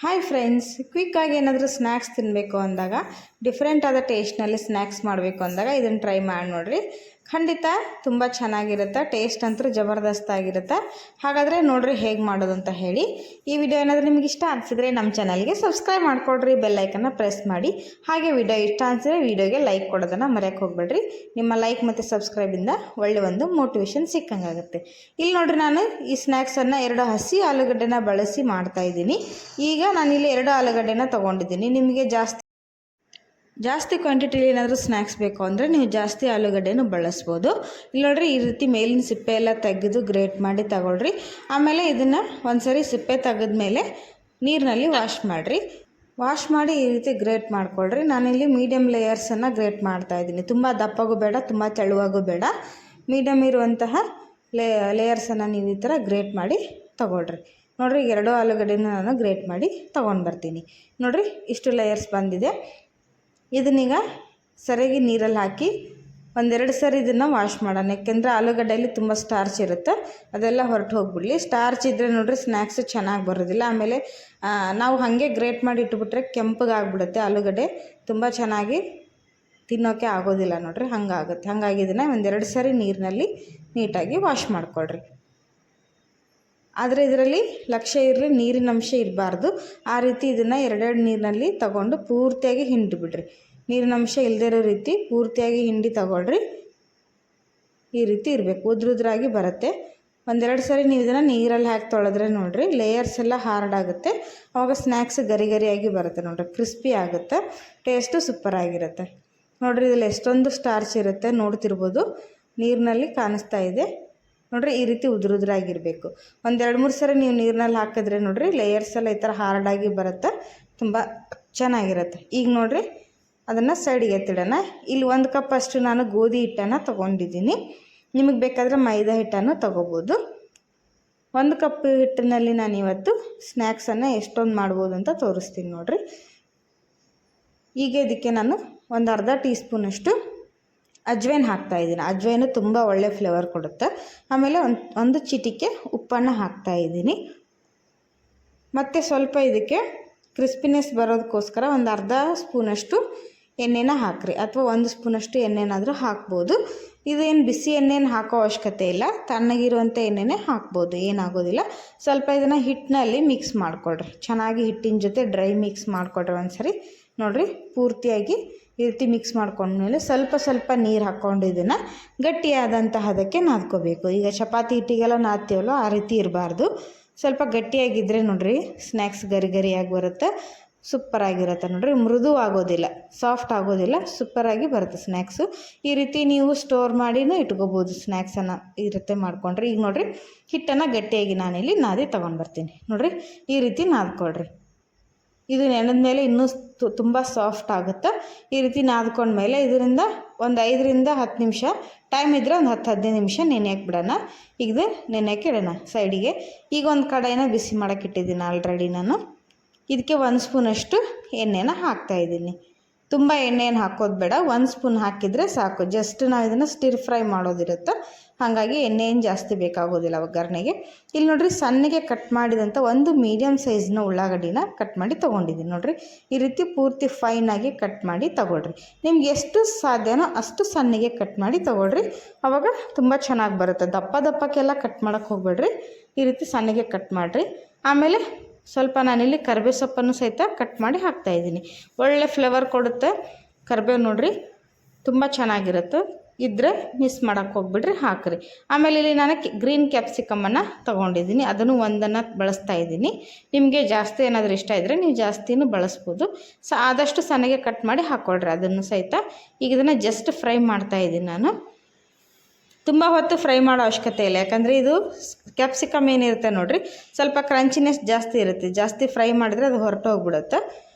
Hi friends, ಕ್ವಿಕ್ಕಾಗಿ ಏನಾದರೂ snacks ತಿನ್ನಬೇಕು ಅಂದಾಗ, ಡಿಫ್ರೆಂಟ್ ಆದ ಟೇಸ್ಟ್ನಲ್ಲಿ ಸ್ನ್ಯಾಕ್ಸ್ ಮಾಡಬೇಕು ಅಂದಾಗ ಇದನ್ನು ಟ್ರೈ ಮಾಡಿ ನೋಡಿರಿ. ಖಂಡಿತ ತುಂಬ ಚೆನ್ನಾಗಿರುತ್ತೆ. ಟೇಸ್ಟ್ ಅಂತೂ ಜಬರ್ದಸ್ತ್ ಆಗಿರುತ್ತೆ. ಹಾಗಾದರೆ ನೋಡಿರಿ ಹೇಗೆ ಮಾಡೋದು ಅಂತ ಹೇಳಿ. ಈ ವಿಡಿಯೋ ಏನಾದರೂ ನಿಮಗೆ ಇಷ್ಟ ಅನಿಸಿದ್ರೆ ನಮ್ಮ ಚಾನಲ್ಗೆ ಸಬ್ಸ್ಕ್ರೈಬ್ ಮಾಡಿಕೊಡ್ರಿ, ಬೆಲ್ಲೈಕನ್ನ ಪ್ರೆಸ್ ಮಾಡಿ. ಹಾಗೆ ವಿಡಿಯೋ ಇಷ್ಟ ಅನಿಸಿದ್ರೆ ವಿಡಿಯೋಗೆ ಲೈಕ್ ಕೊಡೋದನ್ನು ಮರೆಯೋಕ್ಕೆ ಹೋಗ್ಬೇಡ್ರಿ. ನಿಮ್ಮ ಲೈಕ್ ಮತ್ತು ಸಬ್ಸ್ಕ್ರೈಬಿಂದ ಒಳ್ಳೆ ಒಂದು ಮೋಟಿವೇಶನ್ ಸಿಕ್ಕಂಗಾಗುತ್ತೆ. ಇಲ್ಲಿ ನೋಡಿರಿ, ನಾನು ಈ ಸ್ನ್ಯಾಕ್ಸನ್ನು 2 ಹಸಿ ಆಲೂಗಡ್ಡೆನ ಬಳಸಿ ಮಾಡ್ತಾಯಿದ್ದೀನಿ. ಈಗ ನಾನಿಲ್ಲಿ 2 ಆಲೂಗಡ್ಡೆನ ತೊಗೊಂಡಿದ್ದೀನಿ. ನಿಮಗೆ ಜಾಸ್ತಿ ಕ್ವಾಂಟಿಟಿಲಿ ಏನಾದರೂ ಸ್ನ್ಯಾಕ್ಸ್ ಬೇಕು ಅಂದರೆ ನೀವು ಜಾಸ್ತಿ ಆಲೂಗಡ್ಡೆನೂ ಬಳಸ್ಬೋದು. ಇಲ್ಲಿ ನೋಡಿರಿ, ಈ ರೀತಿ ಮೇಲಿನ ಸಿಪ್ಪೆ ಎಲ್ಲ ತೆಗೆದು ಗ್ರೇಟ್ ಮಾಡಿ ತಗೊಳ್ರಿ. ಆಮೇಲೆ ಇದನ್ನು ಒಂದ್ಸರಿ ಸಿಪ್ಪೆ ತೆಗೆದ್ಮೇಲೆ ನೀರಿನಲ್ಲಿ ವಾಶ್ ಮಾಡಿ ಈ ರೀತಿ ಗ್ರೇಟ್ ಮಾಡ್ಕೊಳ್ರಿ. ನಾನಿಲ್ಲಿ ಮೀಡಿಯಮ್ ಲೇಯರ್ಸನ್ನು ಗ್ರೇಟ್ ಮಾಡ್ತಾಯಿದ್ದೀನಿ. ತುಂಬ ದಪ್ಪಗೂ ಬೇಡ, ತುಂಬ ತೆಳುವಾಗೂ ಬೇಡ, ಮೀಡಿಯಮ್ ಇರುವಂತಹ ಲೇಯರ್ಸನ್ನು ನೀವು ಈ ಥರ ಗ್ರೇಟ್ ಮಾಡಿ ತಗೊಳ್ರಿ. ನೋಡಿರಿ, 2 ಆಲೂಗಡ್ಡೆನ ನಾನು ಗ್ರೇಟ್ ಮಾಡಿ ತೊಗೊಂಡು ಬರ್ತೀನಿ. ನೋಡಿರಿ, ಇಷ್ಟು ಲೇಯರ್ಸ್ ಬಂದಿದೆ. ಇದನ್ನೀಗ ಸರಿಯಾಗಿ ನೀರಲ್ಲಿ ಹಾಕಿ 1-2 ಸರಿ ಇದನ್ನು ವಾಶ್ ಮಾಡೋಣ. ಯಾಕೆಂದರೆ ಆಲೂಗಡ್ಡೆಯಲ್ಲಿ ತುಂಬ ಸ್ಟಾರ್ಚ್ ಇರುತ್ತೆ, ಅದೆಲ್ಲ ಹೊರಟು ಹೋಗ್ಬಿಡಲಿ. ಸ್ಟಾರ್ಚ್ ಇದ್ದರೆ ನೋಡಿರಿ ಸ್ನ್ಯಾಕ್ಸು ಚೆನ್ನಾಗಿ ಬರೋದಿಲ್ಲ. ಆಮೇಲೆ ನಾವು ಹಾಗೆ ಗ್ರೇಟ್ ಮಾಡಿ ಇಟ್ಬಿಟ್ರೆ ಕೆಂಪಗಾಗ್ಬಿಡುತ್ತೆ ಆಲೂಗಡ್ಡೆ, ತುಂಬ ಚೆನ್ನಾಗಿ ತಿನ್ನೋಕ್ಕೆ ಆಗೋದಿಲ್ಲ. ನೋಡಿರಿ, ಹಂಗಾಗುತ್ತೆ. ಹಾಗಾಗಿ ಇದನ್ನು 1-2 ಸರಿ ನೀರಿನಲ್ಲಿ ನೀಟಾಗಿ ವಾಶ್ ಮಾಡಿಕೊಳ್ರಿ. ಆದರೆ ಇದರಲ್ಲಿ ಲಕ್ಷ್ಯ ಇರಲಿ, ನೀರಿನ ಅಂಶ ಇರಬಾರ್ದು. ಆ ರೀತಿ ಇದನ್ನು 2 ನೀರಿನಲ್ಲಿ ತಗೊಂಡು ಪೂರ್ತಿಯಾಗಿ ಹಿಂಡಿ ಬಿಡ್ರಿ. ನೀರಿನ ಅಂಶ ಇಲ್ಲದೇ ಇರೋ ರೀತಿ ಪೂರ್ತಿಯಾಗಿ ಹಿಂಡಿ ತಗೊಳ್ರಿ. ಈ ರೀತಿ ಇರಬೇಕು, ಉದ್ರಾಗಿ ಬರುತ್ತೆ. 1-2 ಸರಿ ನೀವು ಇದನ್ನು ನೀರಲ್ಲಿ ಹಾಕಿ ತೊಳೆದ್ರೆ ನೋಡಿರಿ ಲೇಯರ್ಸ್ ಎಲ್ಲ ಹಾರ್ಡ್ ಆಗುತ್ತೆ. ಆವಾಗ ಸ್ನ್ಯಾಕ್ಸ್ ಗರಿಯಾಗಿ ಬರುತ್ತೆ. ನೋಡಿರಿ, ಕ್ರಿಸ್ಪಿ ಆಗುತ್ತೆ, ಟೇಸ್ಟು ಸೂಪರಾಗಿರುತ್ತೆ. ನೋಡಿರಿ, ಇದರಲ್ಲಿ ಎಷ್ಟೊಂದು ಸ್ಟಾರ್ಚ್ ಇರುತ್ತೆ ನೋಡ್ತಿರ್ಬೋದು, ನೀರಿನಲ್ಲಿ ಕಾಣಿಸ್ತಾ ಇದೆ. ನೋಡಿರಿ, ಈ ರೀತಿ ಉದುರಾಗಿರಬೇಕು. 1-2-3 ಸರಿ ನೀವು ನೀರಿನಲ್ಲಿ ಹಾಕಿದ್ರೆ ನೋಡಿರಿ ಲೇಯರ್ಸ್ ಎಲ್ಲ ಈ ಥರ ಹಾರ್ಡಾಗಿ ಬರುತ್ತೆ, ತುಂಬ ಚೆನ್ನಾಗಿರುತ್ತೆ. ಈಗ ನೋಡಿರಿ, ಅದನ್ನು ಸೈಡಿಗೆ ಎತ್ತಿಡೋಣ. ಇಲ್ಲಿ 1 ಕಪ್ ಅಷ್ಟು ನಾನು ಗೋಧಿ ಹಿಟ್ಟನ್ನು ತೊಗೊಂಡಿದ್ದೀನಿ. ನಿಮಗೆ ಬೇಕಾದರೆ ಮೈದಾ ಹಿಟ್ಟನ್ನು ತೊಗೋಬೋದು. 1 ಕಪ್ ಹಿಟ್ಟಿನಲ್ಲಿ ನಾನು ಇವತ್ತು ಸ್ನ್ಯಾಕ್ಸನ್ನು ಎಷ್ಟೊಂದು ಮಾಡ್ಬೋದು ಅಂತ ತೋರಿಸ್ತೀನಿ ನೋಡಿರಿ. ಈಗ ಇದಕ್ಕೆ ನಾನು ಒಂದು ಅರ್ಧ ಟೀ ಸ್ಪೂನಷ್ಟು ಅಜ್ವೈನ್ ಹಾಕ್ತಾಯಿದ್ದೀನಿ. ಅಜ್ವೈನು ತುಂಬ ಒಳ್ಳೆ ಫ್ಲೇವರ್ ಕೊಡುತ್ತೆ. ಆಮೇಲೆ ಒಂದು ಚಿಟಿಕೆ ಉಪ್ಪನ್ನು ಹಾಕ್ತಾಯಿದ್ದೀನಿ. ಮತ್ತು ಸ್ವಲ್ಪ ಇದಕ್ಕೆ ಕ್ರಿಸ್ಪಿನೆಸ್ ಬರೋದಕ್ಕೋಸ್ಕರ ಒಂದು ಅರ್ಧ ಸ್ಪೂನಷ್ಟು ಎಣ್ಣೆನ ಹಾಕ್ರಿ, ಅಥವಾ 1 ಸ್ಪೂನಷ್ಟು ಎಣ್ಣೆನಾದರೂ ಹಾಕ್ಬೋದು. ಇದೇನು ಬಿಸಿ ಎಣ್ಣೆನ ಹಾಕೋ ಅವಶ್ಯಕತೆ ಇಲ್ಲ, ತಣ್ಣಗಿರುವಂಥ ಎಣ್ಣೆನೇ ಹಾಕ್ಬೋದು, ಏನಾಗೋದಿಲ್ಲ. ಸ್ವಲ್ಪ ಇದನ್ನು ಹಿಟ್ಟಿನಲ್ಲಿ ಮಿಕ್ಸ್ ಮಾಡಿಕೊಡ್ರಿ, ಚೆನ್ನಾಗಿ ಹಿಟ್ಟಿನ ಜೊತೆ ಡ್ರೈ ಮಿಕ್ಸ್ ಮಾಡಿಕೊಡ್ರಿ ಒಂದ್ಸರಿ. ನೋಡಿರಿ, ಪೂರ್ತಿಯಾಗಿ ಈ ರೀತಿ ಮಿಕ್ಸ್ ಮಾಡ್ಕೊಂಡ್ಮೇಲೆ ಸ್ವಲ್ಪ ನೀರು ಹಾಕ್ಕೊಂಡು ಇದನ್ನು ಗಟ್ಟಿಯಾದಂತಹ ಅದಕ್ಕೆ ನಾದ್ಕೋಬೇಕು. ಈಗ ಚಪಾತಿ ಹಿಟ್ಟಿಗೆಲ್ಲ ನಾದ್ತೀವಲ್ಲ, ಆ ರೀತಿ ಇರಬಾರ್ದು. ಸ್ವಲ್ಪ ಗಟ್ಟಿಯಾಗಿದ್ದರೆ ನೋಡಿರಿ ಸ್ನ್ಯಾಕ್ಸ್ ಗರಿಯಾಗಿ ಬರುತ್ತೆ, ಸೂಪರಾಗಿರುತ್ತೆ. ನೋಡಿರಿ, ಮೃದು ಆಗೋದಿಲ್ಲ, ಸಾಫ್ಟ್ ಆಗೋದಿಲ್ಲ, ಸೂಪರಾಗಿ ಬರುತ್ತೆ ಸ್ನ್ಯಾಕ್ಸು. ಈ ರೀತಿ ನೀವು ಸ್ಟೋರ್ ಮಾಡಿನೂ ಇಟ್ಕೋಬೋದು ಸ್ನ್ಯಾಕ್ಸನ್ನು ಈ ರೀತಿ ಮಾಡ್ಕೊಂಡ್ರಿ. ಈಗ ನೋಡಿರಿ, ಹಿಟ್ಟನ್ನು ಗಟ್ಟಿಯಾಗಿ ನಾನಿಲ್ಲಿ ನಾದಿ ತೊಗೊಂಡ್ಬರ್ತೀನಿ. ನೋಡಿರಿ, ಈ ರೀತಿ ನಾದ್ಕೊಳ್ರಿ. ಇದು ನೆನೆದ ಮೇಲೆ ಇನ್ನೂ ತುಂಬ ಸಾಫ್ಟ್ ಆಗುತ್ತೆ. ಈ ರೀತಿ ನಾದ್ಕೊಂಡ್ಮೇಲೆ ಇದರಿಂದ ಒಂದು 5-10 ನಿಮಿಷ, ಟೈಮ್ ಇದ್ದರೆ ಒಂದು 10-15 ನಿಮಿಷ ನೆನೆಯಕ್ಕೆ ಬಿಡೋಣ. ಈಗ ನೆನೆಯಕ್ಕೆ ಇಡೋಣ ಸೈಡಿಗೆ. ಈಗ ಒಂದು ಕಡಾಯಿನ ಬಿಸಿ ಮಾಡೋಕ್ಕೆ ಇಟ್ಟಿದ್ದೀನಿ ಆಲ್ರೆಡಿ ನಾನು. ಇದಕ್ಕೆ 1 ಸ್ಪೂನಷ್ಟು ಎಣ್ಣೆನ ಹಾಕ್ತಾಯಿದ್ದೀನಿ. ತುಂಬ ಎಣ್ಣೆಯನ್ನು ಹಾಕೋದು ಬೇಡ, 1 ಸ್ಪೂನ್ ಹಾಕಿದರೆ ಸಾಕು. ಜಸ್ಟ್ ನಾವು ಇದನ್ನು ಸ್ಟಿರ್ ಫ್ರೈ ಮಾಡೋದಿರುತ್ತೆ, ಹಾಗಾಗಿ ಎಣ್ಣೆ ಏನು ಜಾಸ್ತಿ ಬೇಕಾಗೋದಿಲ್ಲ ಒಗ್ಗರಣೆಗೆ. ಇಲ್ಲಿ ನೋಡಿರಿ, ಸಣ್ಣಗೆ ಕಟ್ ಮಾಡಿದಂಥ ಒಂದು ಮೀಡಿಯಮ್ ಸೈಜ್ನ ಉಳ್ಳಾಗಡ್ಡಿನ ಕಟ್ ಮಾಡಿ ತೊಗೊಂಡಿದ್ದೀನಿ. ನೋಡಿರಿ, ಈ ರೀತಿ ಪೂರ್ತಿ ಫೈನಾಗಿ ಕಟ್ ಮಾಡಿ ತೊಗೊಳ್ರಿ. ನಿಮ್ಗೆ ಎಷ್ಟು ಸಾಧ್ಯನೋ ಅಷ್ಟು ಸಣ್ಣಗೆ ಕಟ್ ಮಾಡಿ ತೊಗೊಳ್ರಿ, ಆವಾಗ ತುಂಬ ಚೆನ್ನಾಗಿ ಬರುತ್ತೆ. ದಪ್ಪಕ್ಕೆಲ್ಲ ಕಟ್ ಮಾಡೋಕ್ಕೆ ಹೋಗಬೇಡ್ರಿ, ಈ ರೀತಿ ಸಣ್ಣಗೆ ಕಟ್ ಮಾಡಿರಿ. ಆಮೇಲೆ ಸ್ವಲ್ಪ ನಾನಿಲ್ಲಿ ಕರಿಬೇವು ಸೊಪ್ಪನ್ನು ಸಹಿತ ಕಟ್ ಮಾಡಿ ಹಾಕ್ತಾಯಿದ್ದೀನಿ. ಒಳ್ಳೆ ಫ್ಲೇವರ್ ಕೊಡುತ್ತೆ ಕರಿಬೇವು. ನೋಡಿರಿ, ತುಂಬ ಚೆನ್ನಾಗಿರುತ್ತೆ. ಇದ್ದರೆ ಮಿಸ್ ಮಾಡೋಕ್ಕೆ ಹೋಗ್ಬಿಡ್ರಿ, ಹಾಕಿರಿ. ಆಮೇಲೆ ಇಲ್ಲಿ ನಾನು ಗ್ರೀನ್ ಕ್ಯಾಪ್ಸಿಕಮನ್ನು ತೊಗೊಂಡಿದ್ದೀನಿ, ಅದನ್ನು ಒಂದನ್ನು ಬಳಸ್ತಾ ಇದ್ದೀನಿ. ನಿಮಗೆ ಜಾಸ್ತಿ ಏನಾದರೂ ಇಷ್ಟ ಇದ್ದರೆ ನೀವು ಜಾಸ್ತಿನೂ ಬಳಸ್ಬೋದು. ಆದಷ್ಟು ಸಣ್ಣಗೆ ಕಟ್ ಮಾಡಿ ಹಾಕ್ಕೊಳ್ರಿ ಅದನ್ನು ಸಹಿತ. ಈಗ ಇದನ್ನು ಜಸ್ಟ್ ಫ್ರೈ ಮಾಡ್ತಾಯಿದ್ದೀನಿ ನಾನು. ತುಂಬ ಹೊತ್ತು ಫ್ರೈ ಮಾಡೋ ಅವಶ್ಯಕತೆ ಇಲ್ಲ, ಯಾಕಂದರೆ ಇದು ಕ್ಯಾಪ್ಸಿಕಮ್ ಏನಿರುತ್ತೆ ನೋಡಿರಿ, ಸ್ವಲ್ಪ ಕ್ರಂಚಿನೆಸ್ ಜಾಸ್ತಿ ಇರುತ್ತೆ. ಜಾಸ್ತಿ ಫ್ರೈ ಮಾಡಿದರೆ ಅದು ಹೊರಟು ಹೋಗ್ಬಿಡುತ್ತೆ.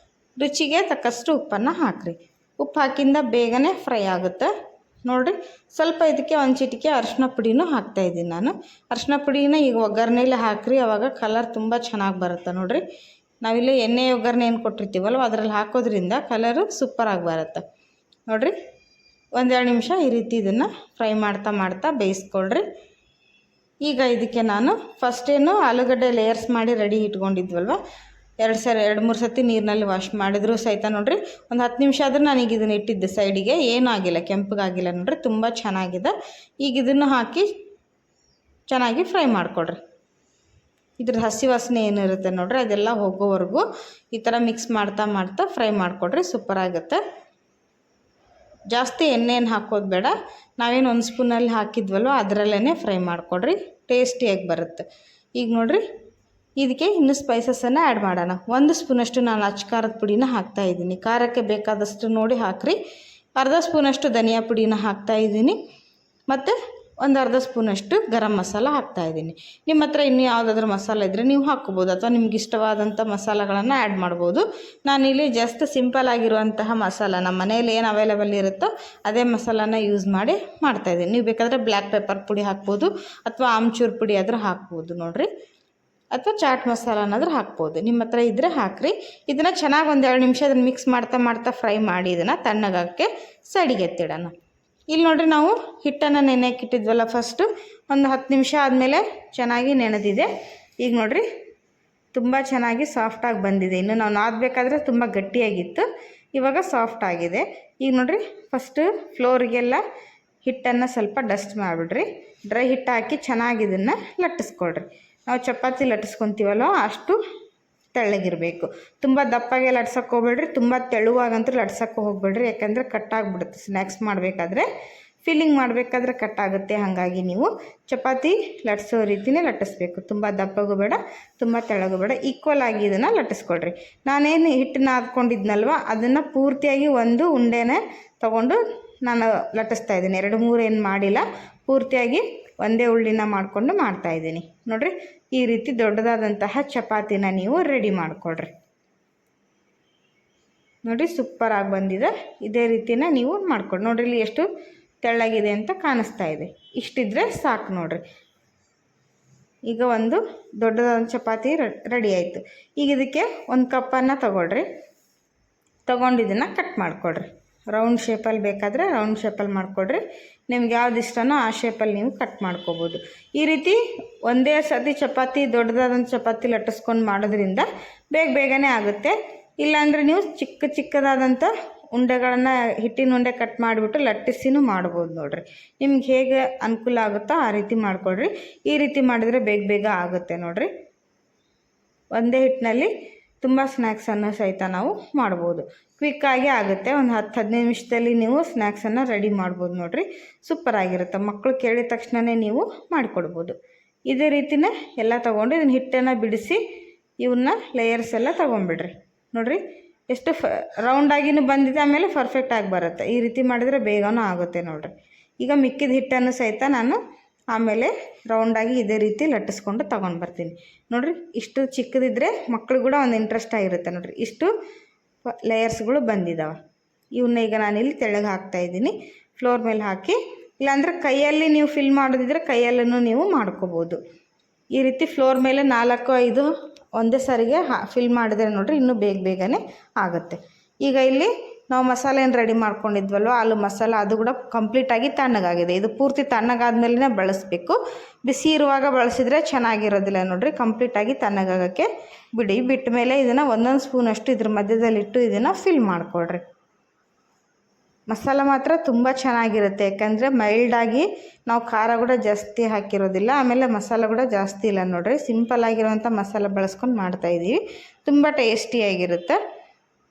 ರುಚಿಗೆ ತಕ್ಕಷ್ಟು ಉಪ್ಪನ್ನು ಹಾಕಿರಿ. ಉಪ್ಪು ಹಾಕಿಂದ ಬೇಗನೆ ಫ್ರೈ ಆಗುತ್ತೆ. ನೋಡಿರಿ, ಸ್ವಲ್ಪ ಇದಕ್ಕೆ 1 ಚಿಟಿಕೆ ಅರಿಶಿನ ಪುಡಿನೂ ಹಾಕ್ತಾಯಿದ್ದೀನಿ ನಾನು. ಅರಿಶಿನ ಪುಡಿನ ಈಗ ಒಗ್ಗರಣೆಯಲ್ಲಿ ಹಾಕಿರಿ, ಆವಾಗ ಕಲರ್ ತುಂಬ ಚೆನ್ನಾಗಿ ಬರುತ್ತೆ. ನೋಡಿರಿ, ನಾವಿಲ್ಲಿ ಎಣ್ಣೆ ಒಗ್ಗರಣೆ ಏನು ಕೊಟ್ಟಿರ್ತೀವಲ್ವ ಅದರಲ್ಲಿ ಹಾಕೋದ್ರಿಂದ ಕಲರು ಸೂಪರಾಗಿ ಬರುತ್ತೆ. ನೋಡಿರಿ, 1-2 ನಿಮಿಷ ಈ ರೀತಿ ಇದನ್ನು ಫ್ರೈ ಮಾಡ್ತಾ ಬೇಯಿಸ್ಕೊಳ್ರಿ. ಈಗ ಇದಕ್ಕೆ ನಾನು ಫಸ್ಟೇನು ಆಲೂಗಡ್ಡೆ ಲೇಯರ್ಸ್ ಮಾಡಿ ರೆಡಿ ಇಟ್ಕೊಂಡಿದ್ವಲ್ವ, ಎರಡು ಮೂರು ಸತಿ ನೀರಿನಲ್ಲಿ ವಾಶ್ ಮಾಡಿದ್ರು ಸಹಿತ ನೋಡಿರಿ ಒಂದು 10 ನಿಮಿಷ ಆದರೂ ನಾನೀಗ ಇದನ್ನು ಇಟ್ಟಿದ್ದೆ ಸೈಡಿಗೆ, ಏನೂ ಆಗಿಲ್ಲ, ಕೆಂಪಗಾಗಿಲ್ಲ ನೋಡಿರಿ, ತುಂಬ ಚೆನ್ನಾಗಿದೆ. ಈಗ ಇದನ್ನು ಹಾಕಿ ಚೆನ್ನಾಗಿ ಫ್ರೈ ಮಾಡಿಕೊಡ್ರಿ. ಇದ್ರ ಹಸಿ ವಾಸನೆ ಏನಿರುತ್ತೆ ನೋಡಿರಿ ಅದೆಲ್ಲ ಹೋಗೋವರೆಗೂ ಈ ಥರ ಮಿಕ್ಸ್ ಮಾಡ್ತಾ ಫ್ರೈ ಮಾಡಿಕೊಡ್ರಿ, ಸೂಪರಾಗುತ್ತೆ. ಜಾಸ್ತಿ ಎಣ್ಣೆಯನ್ನು ಹಾಕೋದು ಬೇಡ, ನಾವೇನು 1 ಸ್ಪೂನಲ್ಲಿ ಹಾಕಿದ್ವಲ್ವ ಅದರಲ್ಲೇ ಫ್ರೈ ಮಾಡಿಕೊಡ್ರಿ, ಟೇಸ್ಟಿಯಾಗಿ ಬರುತ್ತೆ. ಈಗ ನೋಡಿರಿ ಇದಕ್ಕೆ ಇನ್ನೂ ಸ್ಪೈಸಸನ್ನು ಆ್ಯಡ್ ಮಾಡೋಣ. 1 ಸ್ಪೂನಷ್ಟು ನಾನು ಅಚ್ಚ ಖಾರದ ಪುಡಿನ ಹಾಕ್ತಾಯಿದ್ದೀನಿ, ಖಾರಕ್ಕೆ ಬೇಕಾದಷ್ಟು ನೋಡಿ ಹಾಕಿರಿ. ಅರ್ಧ ಸ್ಪೂನಷ್ಟು ಧನಿಯಾ ಪುಡಿನ ಹಾಕ್ತಾಯಿದ್ದೀನಿ, ಮತ್ತು ಒಂದು ಅರ್ಧ ಸ್ಪೂನಷ್ಟು ಗರಂ ಮಸಾಲ ಹಾಕ್ತಾಯಿದ್ದೀನಿ. ನಿಮ್ಮ ಹತ್ರ ಇನ್ನೂ ಯಾವುದಾದ್ರೂ ಮಸಾಲೆ ಇದ್ದರೆ ನೀವು ಹಾಕ್ಕೋಬೋದು, ಅಥವಾ ನಿಮ್ಗೆ ಇಷ್ಟವಾದಂಥ ಮಸಾಲೆಗಳನ್ನು ಆ್ಯಡ್ ಮಾಡ್ಬೋದು. ನಾನಿಲ್ಲಿ ಜಸ್ಟ್ ಸಿಂಪಲ್ ಆಗಿರುವಂತಹ ಮಸಾಲ ನಮ್ಮ ಮನೇಲಿ ಏನು ಅವೈಲೇಬಲ್ ಇರುತ್ತೋ ಅದೇ ಮಸಾಲಾನ ಯೂಸ್ ಮಾಡಿ ಮಾಡ್ತಾಯಿದ್ದೀನಿ. ನೀವು ಬೇಕಾದರೆ ಬ್ಲ್ಯಾಕ್ ಪೆಪ್ಪರ್ ಪುಡಿ ಹಾಕ್ಬೋದು, ಅಥವಾ ಆಮ್ಚೂರು ಪುಡಿ ಆದರೂ ಹಾಕ್ಬೋದು ನೋಡಿರಿ, ಅಥವಾ ಚಾಟ್ ಮಸಾಲನಾದರೂ ಹಾಕ್ಬೋದು. ನಿಮ್ಮ ಹತ್ರ ಇದ್ದರೆ ಹಾಕಿರಿ. ಇದನ್ನು ಚೆನ್ನಾಗಿ 1-2 ನಿಮಿಷ ಅದನ್ನು ಮಿಕ್ಸ್ ಮಾಡ್ತಾ ಫ್ರೈ ಮಾಡಿ ಇದನ್ನು ತಣ್ಣಗಾಗಕ್ಕೆ ಸೈಡಿಗೆ ಎತ್ತಿಡೋಣ. ಇಲ್ಲಿ ನೋಡಿರಿ ನಾವು ಹಿಟ್ಟನ್ನು ನೆನೆಯಕ್ಕೆ ಇಟ್ಟಿದ್ವಲ್ಲ, ಫಸ್ಟು ಒಂದು 10 ನಿಮಿಷ ಆದಮೇಲೆ ಚೆನ್ನಾಗಿ ನೆನೆದಿದೆ. ಈಗ ನೋಡಿರಿ ತುಂಬ ಚೆನ್ನಾಗಿ ಸಾಫ್ಟಾಗಿ ಬಂದಿದೆ. ಇನ್ನು ನಾವು ನಾದಬೇಕಾದ್ರೆ ತುಂಬ ಗಟ್ಟಿಯಾಗಿತ್ತು, ಇವಾಗ ಸಾಫ್ಟ್ ಆಗಿದೆ. ಈಗ ನೋಡಿರಿ ಫಸ್ಟು ಫ್ಲೋರಿಗೆಲ್ಲ ಹಿಟ್ಟನ್ನು ಸ್ವಲ್ಪ ಡಸ್ಟ್ ಮಾಡಿಬಿಡ್ರಿ, ಡ್ರೈ ಹಿಟ್ಟು ಹಾಕಿ ಚೆನ್ನಾಗಿ ಇದನ್ನು ಲಟ್ಟಿಸ್ಕೊಳ್ರಿ. ನಾವು ಚಪಾತಿ ಲಟ್ಟಿಸ್ಕೊತೀವಲ್ಲ ಅಷ್ಟು ತೆಳ್ಳಗಿರಬೇಕು. ತುಂಬ ದಪ್ಪಾಗೆ ಲಟ್ಸೋಕ್ಕೆ ಹೋಗ್ಬೇಡ್ರಿ, ತುಂಬ ತೆಳುವಾಗಂತೂ ಲಟ್ಸೋಕ್ಕೆ ಹೋಗ್ಬೇಡ್ರಿ, ಯಾಕಂದರೆ ಕಟ್ಟಾಗ್ಬಿಡುತ್ತೆ. ಸ್ನ್ಯಾಕ್ಸ್ ಮಾಡಬೇಕಾದ್ರೆ ಫಿಲ್ಲಿಂಗ್ ಮಾಡಬೇಕಾದ್ರೆ ಕಟ್ಟಾಗುತ್ತೆ. ಹಾಗಾಗಿ ನೀವು ಚಪಾತಿ ಲಟ್ಸೋ ರೀತಿಯೇ ಲಟ್ಟಿಸ್ಬೇಕು. ತುಂಬ ದಪ್ಪಗೂ ಬೇಡ, ತುಂಬ ತೆಳ್ಳಗೂ ಬೇಡ, ಈಕ್ವಲ್ ಆಗಿ ಇದನ್ನು ಲಟ್ಟಿಸ್ಕೊಳ್ರಿ. ನಾನೇನು ಹಿಟ್ಟನ್ನ ಹಾಕ್ಕೊಂಡಿದ್ನಲ್ವ ಅದನ್ನು ಪೂರ್ತಿಯಾಗಿ ಒಂದು ಉಂಡೆನೇ ತೊಗೊಂಡು ನಾನು ಲಟ್ಟಿಸ್ತಾ ಇದ್ದೀನಿ. 2-3 ಏನು ಮಾಡಿಲ್ಲ, ಪೂರ್ತಿಯಾಗಿ ಒಂದೇ ಉಳ್ಳಿನ ಮಾಡಿಕೊಂಡು ಮಾಡ್ತಾಯಿದ್ದೀನಿ ನೋಡಿರಿ. ಈ ರೀತಿ ದೊಡ್ಡದಾದಂತಹ ಚಪಾತಿನ ನೀವು ರೆಡಿ ಮಾಡಿಕೊಡ್ರಿ. ನೋಡಿರಿ ಸೂಪರಾಗಿ ಬಂದಿದೆ. ಇದೇ ರೀತಿನ ನೀವು ಮಾಡ್ಕೊಡಿ. ನೋಡಿರಿ ಇಲ್ಲಿ ಎಷ್ಟು ತೆಳ್ಳಗಿದೆ ಅಂತ ಕಾಣಿಸ್ತಾ ಇದೆ. ಇಷ್ಟಿದ್ರೆ ಸಾಕು ನೋಡಿರಿ. ಈಗ ಒಂದು ದೊಡ್ಡದಾದ ಚಪಾತಿ ರೆಡಿ ಆಯಿತು. ಈಗ ಇದಕ್ಕೆ 1 ಕಪ್ಪನ್ನು ತಗೊಳ್ರಿ, ತೊಗೊಂಡಿದ್ದನ್ನು ಕಟ್ ಮಾಡಿಕೊಡ್ರಿ. ರೌಂಡ್ ಶೇಪಲ್ಲಿ ಬೇಕಾದರೆ ರೌಂಡ್ ಶೇಪಲ್ಲಿ ಮಾಡಿಕೊಡ್ರಿ, ನಿಮ್ಗೆ ಯಾವ್ದು ಇಷ್ಟನೋ ಆ ಶೇಪಲ್ಲಿ ನೀವು ಕಟ್ ಮಾಡ್ಕೋಬೋದು. ಈ ರೀತಿ ಒಂದೇ ಸತಿ ಚಪಾತಿ ದೊಡ್ಡದಾದಂಥ ಚಪಾತಿ ಲಟ್ಟಿಸ್ಕೊಂಡು ಮಾಡೋದ್ರಿಂದ ಬೇಗನೆ ಆಗುತ್ತೆ. ಇಲ್ಲಾಂದರೆ ನೀವು ಚಿಕ್ಕದಾದಂಥ ಉಂಡೆಗಳನ್ನು ಹಿಟ್ಟಿನ ಉಂಡೆ ಕಟ್ ಮಾಡಿಬಿಟ್ಟು ಲಟ್ಟಿಸಿನೂ ಮಾಡ್ಬೋದು ನೋಡಿರಿ. ನಿಮ್ಗೆ ಹೇಗೆ ಅನುಕೂಲ ಆಗುತ್ತೋ ಆ ರೀತಿ ಮಾಡಿಕೊಡ್ರಿ. ಈ ರೀತಿ ಮಾಡಿದರೆ ಬೇಗ ಆಗುತ್ತೆ ನೋಡಿರಿ. ಒಂದೇ ಹಿಟ್ಟಿನಲ್ಲಿ ತುಂಬ ಸ್ನ್ಯಾಕ್ಸನ್ನು ಸಹಿತ ನಾವು ಮಾಡ್ಬೋದು, ಕ್ವಿಕ್ಕಾಗಿ ಆಗುತ್ತೆ. ಒಂದು 10-15 ನಿಮಿಷದಲ್ಲಿ ನೀವು ಸ್ನ್ಯಾಕ್ಸನ್ನು ರೆಡಿ ಮಾಡ್ಬೋದು ನೋಡಿರಿ. ಸೂಪರಾಗಿರುತ್ತೆ. ಮಕ್ಕಳು ಕೇಳಿದ ತಕ್ಷಣವೇ ನೀವು ಮಾಡಿಕೊಡ್ಬೋದು. ಇದೇ ರೀತಿಯೇ ಎಲ್ಲ ತೊಗೊಂಡು ಇದನ್ನು ಹಿಟ್ಟನ್ನು ಬಿಡಿಸಿ ಇವನ್ನ ಲೇಯರ್ಸ್ ಎಲ್ಲ ತೊಗೊಂಬಿಡ್ರಿ. ನೋಡಿರಿ ಎಷ್ಟು ರೌಂಡಾಗಿನೂ ಬಂದಿದೆ, ಆಮೇಲೆ ಪರ್ಫೆಕ್ಟಾಗಿ ಬರುತ್ತೆ. ಈ ರೀತಿ ಮಾಡಿದರೆ ಬೇಗನೂ ಆಗುತ್ತೆ ನೋಡಿರಿ. ಈಗ ಮಿಕ್ಕಿದ ಹಿಟ್ಟನ್ನು ಸಹಿತ ನಾನು ಆಮೇಲೆ ರೌಂಡಾಗಿ ಇದೇ ರೀತಿ ಲಟ್ಟಿಸ್ಕೊಂಡು ತೊಗೊಂಡು ಬರ್ತೀನಿ ನೋಡಿರಿ. ಇಷ್ಟು ಚಿಕ್ಕದಿದ್ದರೆ ಮಕ್ಕಳು ಕೂಡ ಒಂದು ಇಂಟ್ರೆಸ್ಟ್ ಆಗಿರುತ್ತೆ ನೋಡಿರಿ. ಇಷ್ಟು ಲೇಯರ್ಸ್ಗಳು ಬಂದಿದ್ದಾವೆ. ಇವನ್ನ ಈಗ ನಾನಿಲ್ಲಿ ತೆಳ್ಳಗೆ ಹಾಕ್ತಾಯಿದ್ದೀನಿ, ಫ್ಲೋರ್ ಮೇಲೆ ಹಾಕಿ. ಇಲ್ಲಾಂದರೆ ಕೈಯಲ್ಲಿ ನೀವು ಫಿಲ್ ಮಾಡೋದಿದ್ರೆ ಕೈಯಲ್ಲೂ ನೀವು ಮಾಡ್ಕೋಬೋದು. ಈ ರೀತಿ ಫ್ಲೋರ್ ಮೇಲೆ 4-5 ಒಂದೇ ಸಾರಿಗೆ ಫಿಲ್ ಮಾಡಿದ್ರೆ ನೋಡಿರಿ ಇನ್ನೂ ಬೇಗನೆ ಆಗುತ್ತೆ. ಈಗ ಇಲ್ಲಿ ನಾವು ಮಸಾಲೆ ಏನು ರೆಡಿ ಮಾಡ್ಕೊಂಡಿದ್ವಲ್ವ ಆಲೂ ಮಸಾಲ, ಅದು ಕೂಡ ಕಂಪ್ಲೀಟಾಗಿ ತಣ್ಣಗಾಗಿದೆ. ಇದು ಪೂರ್ತಿ ತಣ್ಣಗಾದ್ಮೇಲೆ ಬಳಸಬೇಕು. ಬಿಸಿ ಇರುವಾಗ ಬಳಸಿದರೆ ಚೆನ್ನಾಗಿರೋದಿಲ್ಲ ನೋಡಿರಿ. ಕಂಪ್ಲೀಟಾಗಿ ತಣ್ಣಗಾಗೋಕ್ಕೆ ಬಿಟ್ಟ ಮೇಲೆ ಇದನ್ನು 1 ಸ್ಪೂನಷ್ಟು ಇದ್ರ ಮಧ್ಯದಲ್ಲಿಟ್ಟು ಇದನ್ನು ಫಿಲ್ ಮಾಡಿಕೊಡ್ರಿ. ಮಸಾಲ ಮಾತ್ರ ತುಂಬ ಚೆನ್ನಾಗಿರುತ್ತೆ, ಯಾಕಂದರೆ ಮೈಲ್ಡಾಗಿ ನಾವು ಖಾರ ಕೂಡ ಜಾಸ್ತಿ ಹಾಕಿರೋದಿಲ್ಲ, ಆಮೇಲೆ ಮಸಾಲ ಕೂಡ ಜಾಸ್ತಿ ಇಲ್ಲ ನೋಡಿರಿ. ಸಿಂಪಲ್ಲಾಗಿರುವಂಥ ಮಸಾಲ ಬಳಸ್ಕೊಂಡು ಮಾಡ್ತಾಯಿದ್ದೀವಿ. ತುಂಬ ಟೇಸ್ಟಿಯಾಗಿರುತ್ತೆ,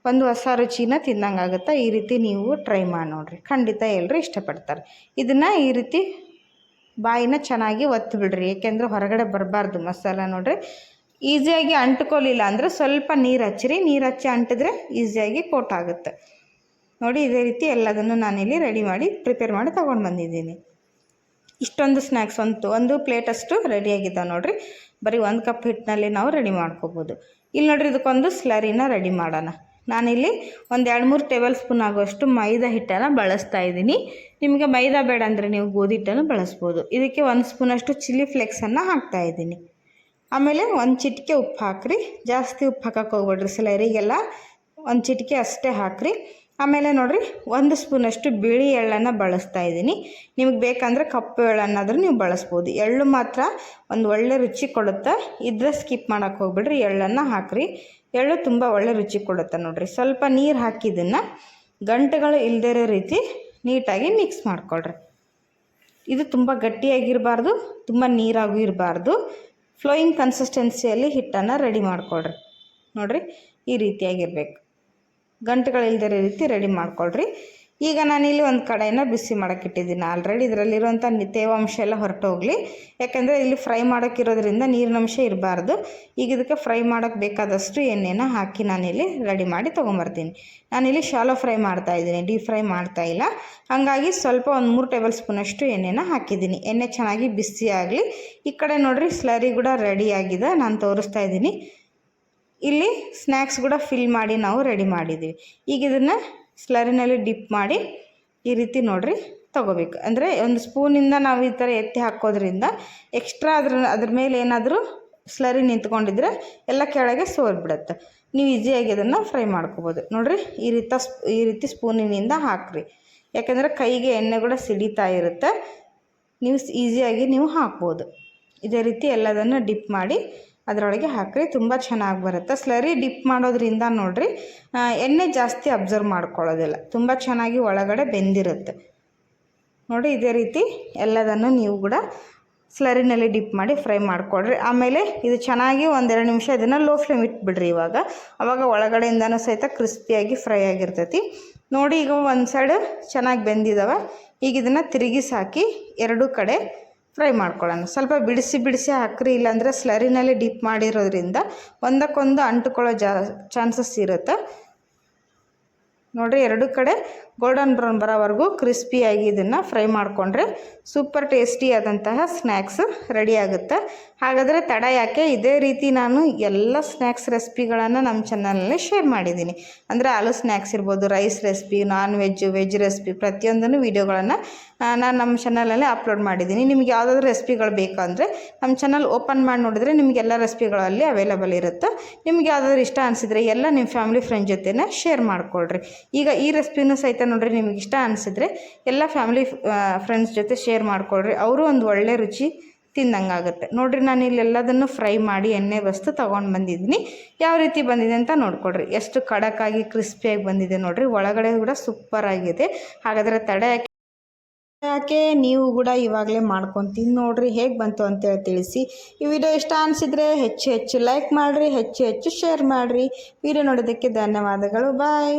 ಒಂದು ಹೊಸ ರುಚಿನ ತಿನ್ನಂಗಾಗುತ್ತೆ. ಈ ರೀತಿ ನೀವು ಟ್ರೈ ಮಾಡಿ ನೋಡಿರಿ, ಖಂಡಿತ ಎಲ್ಲರೂ ಇಷ್ಟಪಡ್ತಾರೆ. ಇದನ್ನು ಈ ರೀತಿ ಬಾಯಿನ ಚೆನ್ನಾಗಿ ಒತ್ತಿ ಬಿಡ್ರಿ, ಏಕೆಂದರೆ ಹೊರಗಡೆ ಬರಬಾರ್ದು ಮಸಾಲ ನೋಡಿರಿ. ಈಸಿಯಾಗಿ ಅಂಟ್ಕೊಳ್ಳಿಲ್ಲ ಅಂದರೆ ಸ್ವಲ್ಪ ನೀರು ಹಚ್ಚಿರಿ, ನೀರು ಹಚ್ಚಿ ಅಂಟಿದ್ರೆ ಈಸಿಯಾಗಿ ಕೋಟ್ ಆಗುತ್ತೆ ನೋಡಿ. ಇದೇ ರೀತಿ ಎಲ್ಲದನ್ನು ನಾನಿಲ್ಲಿ ರೆಡಿ ಮಾಡಿ ಪ್ರಿಪೇರ್ ಮಾಡಿ ತೊಗೊಂಡು ಬಂದಿದ್ದೀನಿ. ಇಷ್ಟೊಂದು ಸ್ನ್ಯಾಕ್ಸ್ ಒಂದು ಪ್ಲೇಟಷ್ಟು ರೆಡಿಯಾಗಿದ್ದಾವೆ ನೋಡಿರಿ. ಬರೀ 1 ಕಪ್ ಹಿಟ್ಟಿನಲ್ಲಿ ನಾವು ರೆಡಿ ಮಾಡ್ಕೋಬೋದು. ಇಲ್ಲಿ ನೋಡಿರಿ ಇದಕ್ಕೊಂದು ಸ್ಲರಿನ ರೆಡಿ ಮಾಡೋಣ. ನಾನಿಲ್ಲಿ ಒಂದು 2-3 ಟೇಬಲ್ ಸ್ಪೂನ್ ಆಗುವಷ್ಟು ಮೈದಾ ಹಿಟ್ಟನ್ನು ಬಳಸ್ತಾ ಇದ್ದೀನಿ. ನಿಮಗೆ ಮೈದಾ ಬೇಡ ಅಂದರೆ ನೀವು ಗೋಧಿ ಹಿಟ್ಟನ್ನು ಬಳಸ್ಬೋದು. ಇದಕ್ಕೆ 1 ಸ್ಪೂನಷ್ಟು ಚಿಲ್ಲಿ ಫ್ಲೇಕ್ಸನ್ನು ಹಾಕ್ತಾಯಿದ್ದೀನಿ. ಆಮೇಲೆ 1 ಚಿಟಿಕೆ ಉಪ್ಪು ಹಾಕ್ರಿ, ಜಾಸ್ತಿ ಉಪ್ಪು ಹಾಕಕ್ಕೆ ಹೋಗ್ಬೇಡ್ರಿ. ಸ್ಲರಿಗೆಲ್ಲ 1 ಚಿಟಿಕೆ ಅಷ್ಟೇ ಹಾಕ್ರಿ. ಆಮೇಲೆ ನೋಡಿರಿ 1 ಸ್ಪೂನಷ್ಟು ಬಿಳಿ ಎಳ್ಳನ್ನು ಬಳಸ್ತಾ ಇದ್ದೀನಿ. ನಿಮಗೆ ಬೇಕಂದರೆ ಕಪ್ಪು ಎಳ್ಳನ್ನಾದರೂ ನೀವು ಬಳಸ್ಬೋದು. ಎಳ್ಳು ಮಾತ್ರ ಒಂದು ಒಳ್ಳೆ ರುಚಿ ಕೊಡುತ್ತೆ. ಇದ್ರೆ ಸ್ಕಿಪ್ ಮಾಡೋಕ್ಕೆ ಹೋಗ್ಬಿಡ್ರಿ, ಎಳ್ಳನ್ನು ಹಾಕಿರಿ. ಎಳ್ಳು ತುಂಬ ಒಳ್ಳೆ ರುಚಿ ಕೊಡುತ್ತೆ ನೋಡಿರಿ. ಸ್ವಲ್ಪ ನೀರು ಹಾಕಿ ಇದನ್ನು ಗಂಟುಗಳು ಇಲ್ಲದೇ ಇರೋ ರೀತಿ ನೀಟಾಗಿ ಮಿಕ್ಸ್ ಮಾಡಿಕೊಳ್ರಿ. ಇದು ತುಂಬ ಗಟ್ಟಿಯಾಗಿರಬಾರ್ದು, ತುಂಬ ನೀರಾಗೂ ಇರಬಾರ್ದು. ಫ್ಲೋಯಿಂಗ್ ಕನ್ಸಿಸ್ಟೆನ್ಸಿಯಲ್ಲಿ ಹಿಟ್ಟನ್ನು ರೆಡಿ ಮಾಡಿಕೊಳ್ರಿ. ನೋಡಿರಿ ಈ ರೀತಿಯಾಗಿರಬೇಕು. ಗಂಟುಗಳಿಲ್ದಿರೋ ರೀತಿ ರೆಡಿ ಮಾಡ್ಕೊಳ್ರಿ. ಈಗ ನಾನಿಲ್ಲಿ ಒಂದು ಕಡೆಯನ್ನು ಬಿಸಿ ಮಾಡೋಕ್ಕಿಟ್ಟಿದ್ದೀನಿ ಆಲ್ರೆಡಿ. ಇದರಲ್ಲಿರುವಂಥ ತೇವಾಂಶ ಎಲ್ಲ ಹೊರಟು ಹೋಗಲಿ. ಯಾಕೆಂದರೆ ಇಲ್ಲಿ ಫ್ರೈ ಮಾಡೋಕ್ಕಿರೋದ್ರಿಂದ ನೀರಿನಂಶ ಇರಬಾರ್ದು. ಈಗ ಇದಕ್ಕೆ ಫ್ರೈ ಮಾಡೋಕ್ಕೆ ಬೇಕಾದಷ್ಟು ಎಣ್ಣೆನ ಹಾಕಿ ನಾನಿಲ್ಲಿ ರೆಡಿ ಮಾಡಿ ತೊಗೊಂಬರ್ತೀನಿ. ನಾನಿಲ್ಲಿ ಶಾಲೋ ಫ್ರೈ ಮಾಡ್ತಾಯಿದ್ದೀನಿ, ಡೀಪ್ ಫ್ರೈ ಮಾಡ್ತಾಯಿಲ್ಲ. ಹಾಗಾಗಿ ಸ್ವಲ್ಪ ಒಂದು 3 ಟೇಬಲ್ ಸ್ಪೂನಷ್ಟು ಎಣ್ಣೆನ ಹಾಕಿದ್ದೀನಿ. ಎಣ್ಣೆ ಚೆನ್ನಾಗಿ ಬಿಸಿ ಆಗಲಿ. ಈ ಕಡೆ ನೋಡಿರಿ ಸ್ಲರಿ ಕೂಡ ರೆಡಿಯಾಗಿದೆ, ನಾನು ತೋರಿಸ್ತಾ ಇದ್ದೀನಿ. ಇಲ್ಲಿ ಸ್ನ್ಯಾಕ್ಸ್ ಕೂಡ ಫಿಲ್ ಮಾಡಿ ನಾವು ರೆಡಿ ಮಾಡಿದ್ದೀವಿ. ಈಗ ಇದನ್ನು ಸ್ಲರಿನಲ್ಲಿ ಡಿಪ್ ಮಾಡಿ ಈ ರೀತಿ ನೋಡಿರಿ ತೊಗೋಬೇಕು. ಅಂದರೆ ಒಂದು ಸ್ಪೂನಿಂದ ನಾವು ಈ ಥರ ಎತ್ತಿ ಹಾಕೋದ್ರಿಂದ ಎಕ್ಸ್ಟ್ರಾ ಅದ್ರ ಮೇಲೆ ಏನಾದರೂ ಸ್ಲರಿ ನಿಂತ್ಕೊಂಡಿದ್ರೆ ಎಲ್ಲ ಕೆಳಗೆ ಸೋರ್ಬಿಡುತ್ತೆ. ನೀವು ಈಸಿಯಾಗಿ ಇದನ್ನು ಫ್ರೈ ಮಾಡ್ಕೋಬೋದು. ನೋಡಿರಿ ಈ ರೀತಿ ಸ್ಪೂನಿನಿಂದ ಹಾಕ್ರಿ. ಯಾಕೆಂದರೆ ಕೈಗೆ ಎಣ್ಣೆ ಕೂಡ ಸಿಡಿತಾ ಇರುತ್ತೆ. ನೀವು ಈಸಿಯಾಗಿ ನೀವು ಹಾಕ್ಬೋದು. ಇದೇ ರೀತಿ ಎಲ್ಲದನ್ನು ಡಿಪ್ ಮಾಡಿ ಅದರೊಳಗೆ ಹಾಕಿರಿ. ತುಂಬ ಚೆನ್ನಾಗಿ ಬರುತ್ತೆ. ಸ್ಲರಿ ಡಿಪ್ ಮಾಡೋದ್ರಿಂದ ನೋಡಿರಿ ಎಣ್ಣೆ ಜಾಸ್ತಿ ಅಬ್ಸರ್ವ್ ಮಾಡ್ಕೊಳ್ಳೋದಿಲ್ಲ, ತುಂಬ ಚೆನ್ನಾಗಿ ಒಳಗಡೆ ಬೆಂದಿರುತ್ತೆ. ನೋಡಿ ಇದೇ ರೀತಿ ಎಲ್ಲದನ್ನು ನೀವು ಕೂಡ ಸ್ಲರಿನಲ್ಲಿ ಡಿಪ್ ಮಾಡಿ ಫ್ರೈ ಮಾಡಿಕೊಡ್ರಿ. ಆಮೇಲೆ ಇದು ಚೆನ್ನಾಗಿ 1-2 ನಿಮಿಷ ಇದನ್ನು ಲೋ ಫ್ಲೇಮ್ ಇಟ್ಬಿಡ್ರಿ. ಆವಾಗ ಒಳಗಡೆಯಿಂದನೂ ಸಹಿತ ಕ್ರಿಸ್ಪಿಯಾಗಿ ಫ್ರೈ ಆಗಿರ್ತೈತಿ. ನೋಡಿ ಈಗ ಒಂದು ಸೈಡ್ ಚೆನ್ನಾಗಿ ಬೆಂದಿದ್ದಾವೆ. ಈಗ ಇದನ್ನು ತಿರುಗಿಸಿ ಹಾಕಿ 2 ಕಡೆ ಫ್ರೈ ಮಾಡ್ಕೊಳ್ಳೋಣ. ಸ್ವಲ್ಪ ಬಿಡಿಸಿ ಹಾಕ್ರಿ, ಇಲ್ಲಾಂದರೆ ಸ್ಲರಿನಲ್ಲಿ ಡಿಪ್ ಮಾಡಿರೋದ್ರಿಂದ ಒಂದಕ್ಕೊಂದು ಅಂಟುಕೊಳ್ಳೋ ಚಾನ್ಸಸ್ ಇರುತ್ತೆ. ನೋಡಿರಿ 2 ಕಡೆ ಗೋಲ್ಡನ್ ಬ್ರೌನ್ ಬರೋವರೆಗೂ ಕ್ರಿಸ್ಪಿಯಾಗಿ ಇದನ್ನು ಫ್ರೈ ಮಾಡಿಕೊಂಡ್ರೆ ಸೂಪರ್ ಟೇಸ್ಟಿಯಾದಂತಹ ಸ್ನ್ಯಾಕ್ಸ್ ರೆಡಿ ಆಗುತ್ತೆ. ಹಾಗಾದರೆ ತಡ ಯಾಕೆ, ಇದೇ ರೀತಿ ನಾನು ಎಲ್ಲ ಸ್ನ್ಯಾಕ್ಸ್ ರೆಸಿಪಿಗಳನ್ನು ನಮ್ಮ ಚಾನಲಲ್ಲಿ ಶೇರ್ ಮಾಡಿದ್ದೀನಿ. ಅಂದರೆ ಆಲೂ ಸ್ನ್ಯಾಕ್ಸ್ ಇರ್ಬೋದು, rice recipe, non veg, veg recipe ಪ್ರತಿಯೊಂದನ್ನು ವೀಡಿಯೋಗಳನ್ನು ನಾನು ನಮ್ಮ ಚಾನಲಲ್ಲಿ ಅಪ್ಲೋಡ್ ಮಾಡಿದ್ದೀನಿ. ನಿಮಗೆ ಯಾವುದಾದ್ರೂ ರೆಸಿಪಿಗಳು ಬೇಕಂದರೆ ನಮ್ಮ ಚಾನಲ್ ಓಪನ್ ಮಾಡಿ ನೋಡಿದರೆ ನಿಮಗೆಲ್ಲ ರೆಸಿಪಿಗಳಲ್ಲಿ ಅವೈಲೇಬಲ್ ಇರುತ್ತೆ. ನಿಮ್ಗೆ ಯಾವುದಾದ್ರೂ ಇಷ್ಟ ಅನಿಸಿದರೆ ಎಲ್ಲ ನಿಮ್ಮ ಫ್ಯಾಮಿಲಿ ಫ್ರೆಂಡ್ ಜೊತೆನೇ ಶೇರ್ ಮಾಡಿಕೊಳ್ರಿ. ಈಗ ಈ ರೆಸಿಪಿನೂ ಸಹಿತ ನೋಡಿರಿ ನಿಮಗೆ ಇಷ್ಟ ಅನಿಸಿದ್ರೆ ಎಲ್ಲ ಫ್ಯಾಮಿಲಿ ಫ್ರೆಂಡ್ಸ್ ಜೊತೆ ಶೇರ್ ಮಾಡಿಕೊಳ್ರಿ. ಅವರು ಒಂದು ಒಳ್ಳೆ ರುಚಿ ತಿಂದಂಗಾಗುತ್ತೆ. ನೋಡಿರಿ ನಾನು ಇಲ್ಲೆಲ್ಲದನ್ನು ಫ್ರೈ ಮಾಡಿ ಎಣ್ಣೆ ಬಸ್ತು ತೊಗೊಂಡು ಬಂದಿದ್ದೀನಿ. ಯಾವ ರೀತಿ ಬಂದಿದೆ ಅಂತ ನೋಡ್ಕೊಳ್ರಿ. ಎಷ್ಟು ಖಡಕ್ಕಾಗಿ ಕ್ರಿಸ್ಪಿಯಾಗಿ ಬಂದಿದೆ ನೋಡಿರಿ. ಒಳಗಡೆ ಕೂಡ ಸೂಪರ್ ಆಗಿದೆ. ಹಾಗಾದರೆ ತಡ ಯಾಕೆ ನೀವು ಕೂಡ ಇವಾಗಲೇ ಮಾಡ್ಕೊಂಡು ತಿಂದು ನೋಡಿರಿ ಹೇಗೆ ಬಂತು ಅಂತೇಳಿ ತಿಳಿಸಿ. ಈ ವಿಡಿಯೋ ಇಷ್ಟ ಅನಿಸಿದರೆ ಹೆಚ್ಚು ಲೈಕ್ ಮಾಡಿರಿ, ಹೆಚ್ಚು ಶೇರ್ ಮಾಡಿರಿ. ವಿಡಿಯೋ ನೋಡೋದಕ್ಕೆ ಧನ್ಯವಾದಗಳು. ಬಾಯ್.